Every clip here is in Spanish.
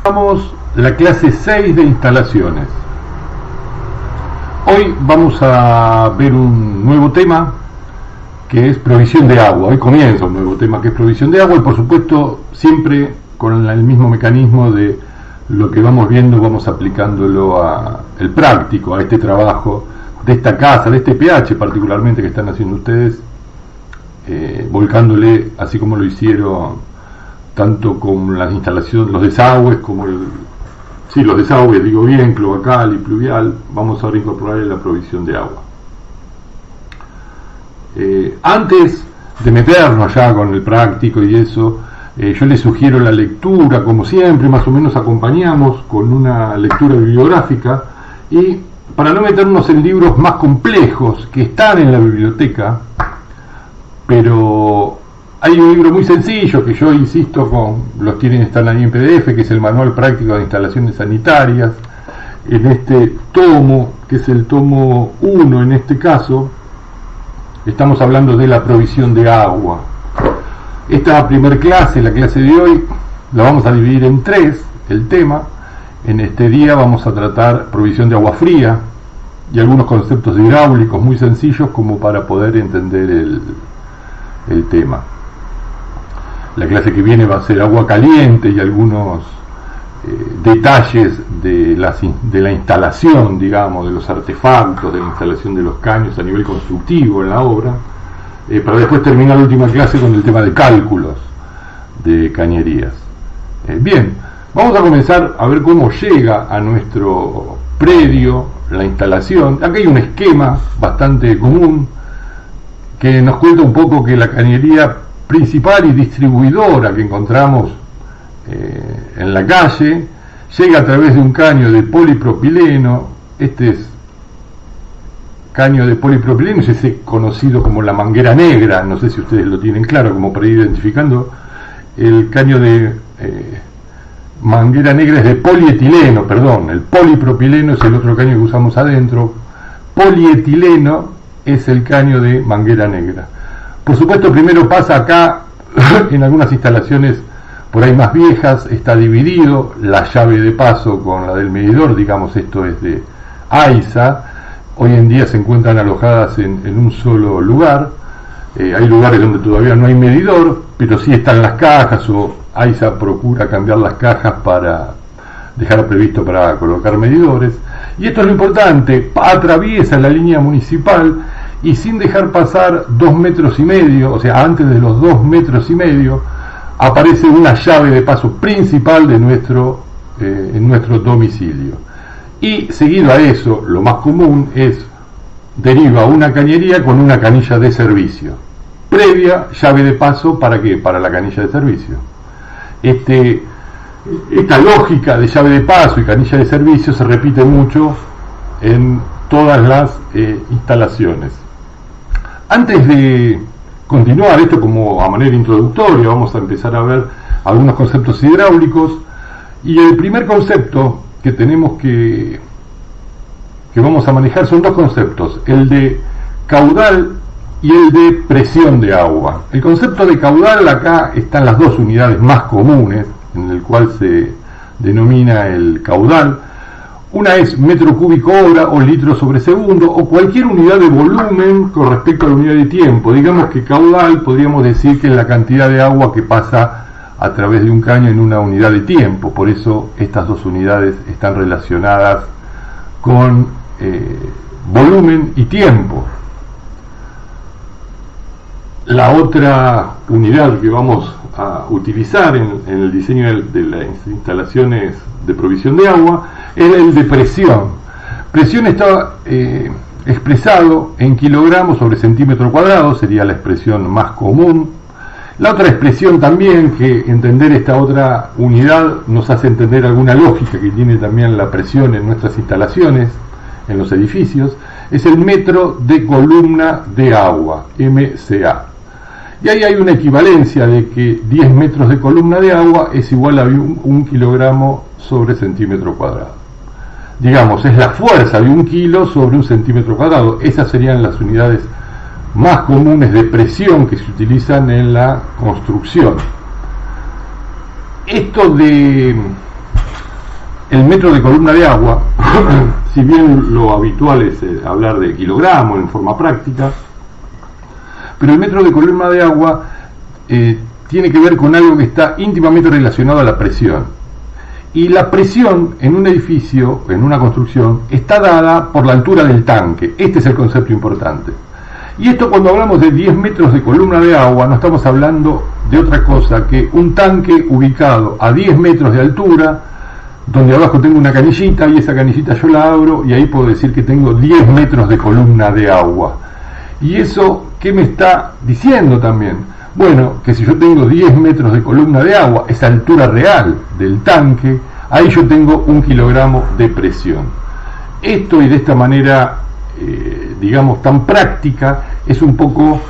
Vamos la clase 6 de instalaciones. Hoy vamos a ver un nuevo tema que es provisión de agua. Hoy comienza un nuevo tema que es provisión de agua y por supuesto siempre con el mismo mecanismo de lo que vamos viendo, vamos aplicándolo a el práctico, a este trabajo de esta casa, de este pH particularmente que están haciendo ustedes, volcándole así como lo hicieron tanto con las instalaciones, los desagües, como los desagües, digo bien, cloacal y pluvial. Vamos a reincorporar la provisión de agua. Antes de meternos ya con el práctico y eso, yo les sugiero la lectura, como siempre, más o menos acompañamos con una lectura bibliográfica, y para no meternos en libros más complejos que están en la biblioteca, pero hay un libro muy sencillo que yo insisto están ahí en PDF, que es el Manual Práctico de Instalaciones Sanitarias. En este tomo, que es el tomo 1 en este caso, estamos hablando de la provisión de agua. Esta primer clase, la clase de hoy, la vamos a dividir en 3, el tema. En este día vamos a tratar provisión de agua fría y algunos conceptos hidráulicos muy sencillos como para poder entender el tema. La clase que viene va a ser agua caliente y algunos detalles de la instalación, digamos, de los artefactos, de la instalación de los caños a nivel constructivo en la obra, para después terminar la última clase con el tema de cálculos de cañerías. Bien, vamos a comenzar a ver cómo llega a nuestro predio la instalación. Aquí hay un esquema bastante común que nos cuenta un poco que la cañería principal y distribuidora que encontramos en la calle llega a través de un caño de polipropileno. Este es caño de polipropileno, es ese conocido como la manguera negra, no sé si ustedes lo tienen claro, como para ir identificando. El caño de manguera negra es de polietileno, perdón, el polipropileno es el otro caño que usamos adentro, polietileno es el caño de manguera negra. Por supuesto, primero pasa acá, en algunas instalaciones por ahí más viejas, está dividido la llave de paso con la del medidor, digamos, esto es de AISA. Hoy en día se encuentran alojadas en un solo lugar. Hay lugares donde todavía no hay medidor, pero sí están las cajas, o AISA procura cambiar las cajas para dejar previsto para colocar medidores. Y esto es lo importante, atraviesa la línea municipal y sin dejar pasar 2,5 metros, o sea, antes de los 2,5 metros, aparece una llave de paso principal de en nuestro domicilio. Y seguido a eso, lo más común deriva una cañería con una canilla de servicio. Previa llave de paso, ¿para qué? Para la canilla de servicio. Esta lógica de llave de paso y canilla de servicio se repite mucho en todas las instalaciones. Antes de continuar esto como a manera introductoria, vamos a empezar a ver algunos conceptos hidráulicos, y el primer concepto que tenemos que vamos a manejar son dos conceptos, el de caudal y el de presión de agua. El concepto de caudal, acá están las dos unidades más comunes en el cual se denomina el caudal. Una es metro cúbico hora o litro sobre segundo, o cualquier unidad de volumen con respecto a la unidad de tiempo. Digamos que caudal podríamos decir que es la cantidad de agua que pasa a través de un caño en una unidad de tiempo. Por eso estas dos unidades están relacionadas con volumen y tiempo. La otra unidad que vamos a utilizar en el diseño de las instalaciones de provisión de agua es el de presión. Presión está expresado en kilogramos sobre centímetro cuadrado, sería la expresión más común. La otra expresión también, que entender esta otra unidad nos hace entender alguna lógica que tiene también la presión en nuestras instalaciones, en los edificios, es el metro de columna de agua, MCA. Y ahí hay una equivalencia de que 10 metros de columna de agua es igual a 1 kilogramo sobre centímetro cuadrado. Digamos, es la fuerza de 1 kilo sobre 1 centímetro cuadrado. Esas serían las unidades más comunes de presión que se utilizan en la construcción. Esto de el metro de columna de agua, si bien lo habitual es hablar de kilogramos en forma práctica, pero el metro de columna de agua tiene que ver con algo que está íntimamente relacionado a la presión. Y la presión en un edificio, en una construcción, está dada por la altura del tanque. Este es el concepto importante. Y esto, cuando hablamos de 10 metros de columna de agua, no estamos hablando de otra cosa que un tanque ubicado a 10 metros de altura, donde abajo tengo una canillita, y esa canillita yo la abro, y ahí puedo decir que tengo 10 metros de columna de agua. ¿Y eso qué me está diciendo también? Bueno, que si yo tengo 10 metros de columna de agua, esa altura real del tanque, ahí yo tengo 1 kilogramo de presión. Esto, y de esta manera, digamos, tan práctica, es un poco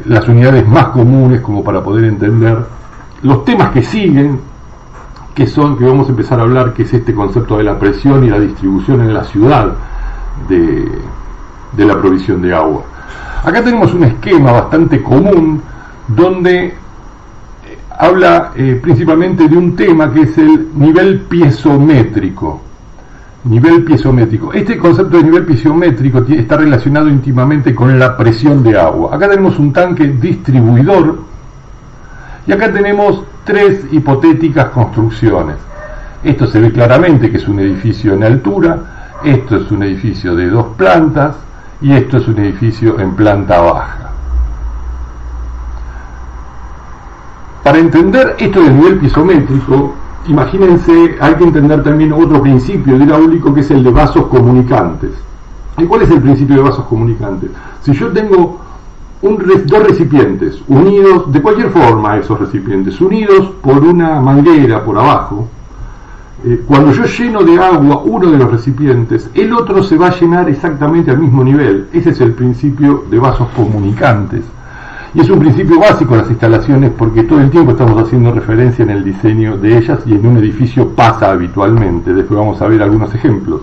las unidades más comunes como para poder entender los temas que siguen, que vamos a empezar a hablar, que es este concepto de la presión y la distribución en la ciudad de la provisión de agua. Acá tenemos un esquema bastante común donde habla principalmente de un tema que es el nivel piezométrico. Nivel piezométrico. Este concepto de nivel piezométrico está relacionado íntimamente con la presión de agua. Acá tenemos un tanque distribuidor y acá tenemos 3 hipotéticas construcciones. Esto se ve claramente que es un edificio en altura, esto es un edificio de 2 plantas y esto es un edificio en planta baja. Para entender esto del nivel piezométrico, imagínense, hay que entender también otro principio hidráulico, que es el de vasos comunicantes. ¿Y cuál es el principio de vasos comunicantes? Si yo tengo dos recipientes unidos, de cualquier forma esos recipientes, unidos por una manguera por abajo, cuando yo lleno de agua uno de los recipientes, el otro se va a llenar exactamente al mismo nivel. Ese es el principio de vasos comunicantes. Y es un principio básico en las instalaciones, porque todo el tiempo estamos haciendo referencia en el diseño de ellas, y en un edificio pasa habitualmente. Después vamos a ver algunos ejemplos.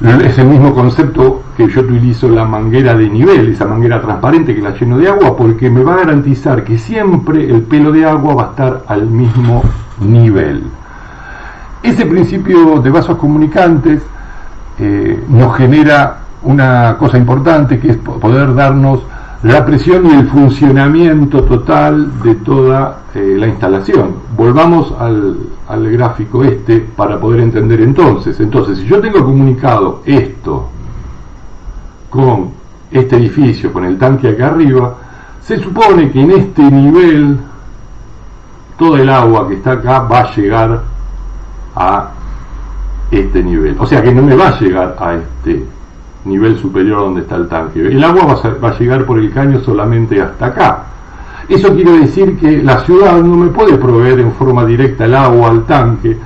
Es el mismo concepto que yo utilizo la manguera de nivel, esa manguera transparente que la lleno de agua, porque me va a garantizar que siempre el pelo de agua va a estar al mismo nivel. Ese principio de vasos comunicantes nos genera una cosa importante, que es poder darnos la presión y el funcionamiento total de toda la instalación. Volvamos al gráfico para poder entender entonces, si yo tengo comunicado esto con este edificio, con el tanque acá arriba, se supone que en este nivel todo el agua que está acá va a llegar a este nivel, o sea que no me va a llegar a este nivel superior donde está el tanque. El agua va a llegar por el caño solamente hasta acá. Eso quiere decir que la ciudad no me puede proveer en forma directa el agua al tanque,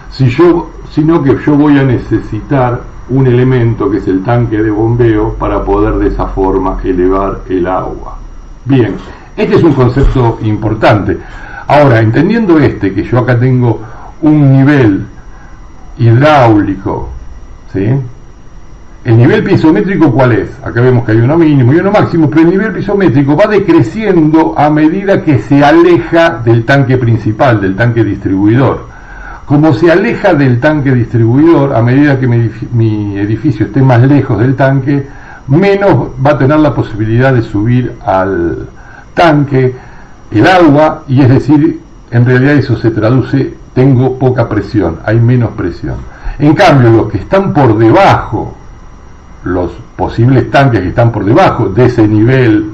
sino que yo voy a necesitar un elemento que es el tanque de bombeo para poder de esa forma elevar el agua. Bien, este es un concepto importante. Ahora, entendiendo que yo acá tengo un nivel hidráulico, ¿sí? El nivel piezométrico, ¿cuál es? Acá vemos que hay uno mínimo y uno máximo, pero el nivel piezométrico va decreciendo a medida que se aleja del tanque principal, del tanque distribuidor. Como se aleja del tanque distribuidor, a medida que mi edificio esté más lejos del tanque, menos va a tener la posibilidad de subir al tanque el agua, y es decir, en realidad eso se traduce, tengo poca presión, hay menos presión. En cambio, los que están por debajo, los posibles tanques que están por debajo de ese nivel,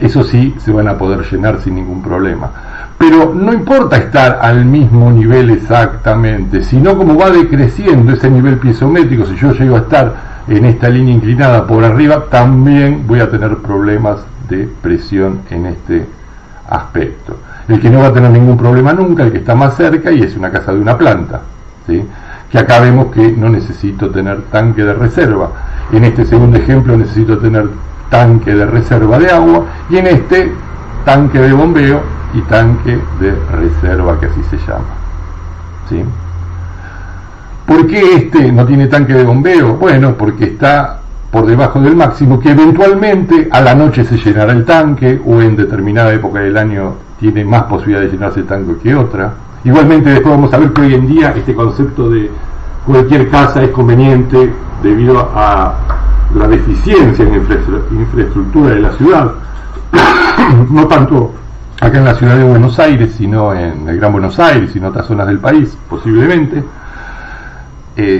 eso sí, se van a poder llenar sin ningún problema. Pero no importa estar al mismo nivel exactamente, sino como va decreciendo ese nivel piezométrico. Si yo llego a estar en esta línea inclinada por arriba, también voy a tener problemas de presión en este aspecto. El que no va a tener ningún problema nunca, el que está más cerca, y es una casa de una planta, ¿sí? Que acá vemos que no necesito tener tanque de reserva. En este segundo ejemplo necesito tener tanque de reserva de agua, y en este tanque de bombeo y tanque de reserva, que así se llama, ¿sí? ¿Por qué este no tiene tanque de bombeo? Bueno, porque está por debajo del máximo, que eventualmente a la noche se llenará el tanque, o en determinada época del año tiene más posibilidad de llenarse el tanque que otra, Igualmente después vamos a ver que hoy en día este concepto de cualquier casa es conveniente debido a la deficiencia en infraestructura de la ciudad, no tanto acá en la ciudad de Buenos Aires, sino en el Gran Buenos Aires y en otras zonas del país, posiblemente.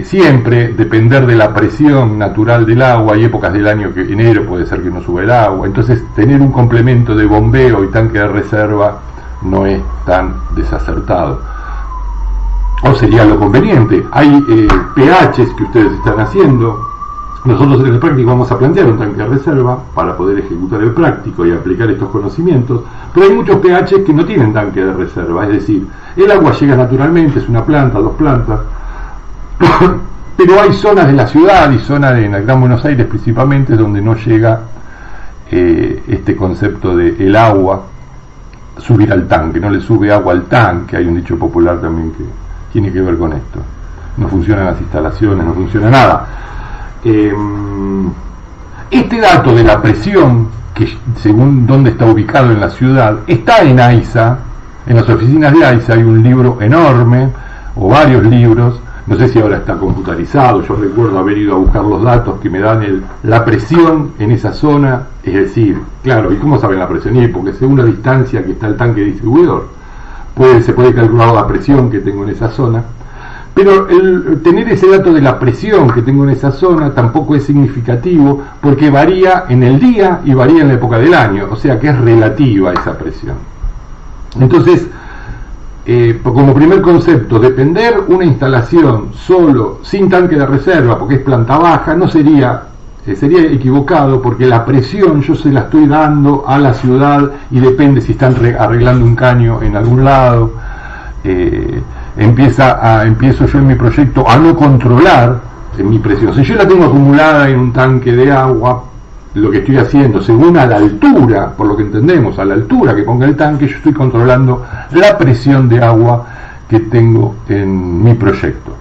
Siempre depender de la presión natural del agua. Hay épocas del año que enero puede ser que no sube el agua, entonces tener un complemento de bombeo y tanque de reserva no es tan desacertado, o sería lo conveniente. Hay pHs que ustedes están haciendo. Nosotros en el práctico vamos a plantear un tanque de reserva para poder ejecutar el práctico y aplicar estos conocimientos, pero hay muchos pHs que no tienen tanque de reserva, es decir, el agua llega naturalmente, es una planta, dos plantas, pero hay zonas de la ciudad y zonas en el Gran Buenos Aires principalmente donde no llega este concepto de el agua subir al tanque, no le sube agua al tanque. Hay un dicho popular también que tiene que ver con esto. No funcionan las instalaciones, no funciona nada. Este dato de la presión, que según dónde está ubicado en la ciudad, está en AISA. En las oficinas de AISA hay un libro enorme, o varios libros, no sé si ahora está computarizado. Yo recuerdo haber ido a buscar los datos que me dan la presión en esa zona. Es decir, claro, ¿y cómo saben la presión? Y porque según la distancia que está el tanque distribuidor, se puede calcular la presión que tengo en esa zona. Pero el tener ese dato de la presión que tengo en esa zona tampoco es significativo, porque varía en el día y varía en la época del año, o sea que es relativa esa presión. Entonces, como primer concepto, depender una instalación solo, sin tanque de reserva, porque es planta baja, no sería equivocado, porque la presión yo se la estoy dando a la ciudad y depende si están arreglando un caño en algún lado. Empiezo yo en mi proyecto a no controlar mi presión. Si yo la tengo acumulada en un tanque de agua, lo que estoy haciendo, según a la altura, por lo que entendemos, a la altura que ponga el tanque, yo estoy controlando la presión de agua que tengo en mi proyecto.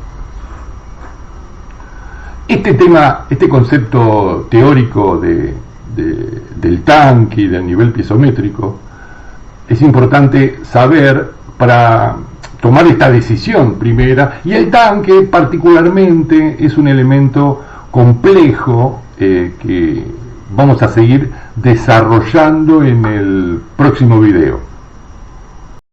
Este concepto teórico del tanque y del nivel piezométrico es importante saber para tomar esta decisión primera, y el tanque particularmente es un elemento complejo que vamos a seguir desarrollando en el próximo video.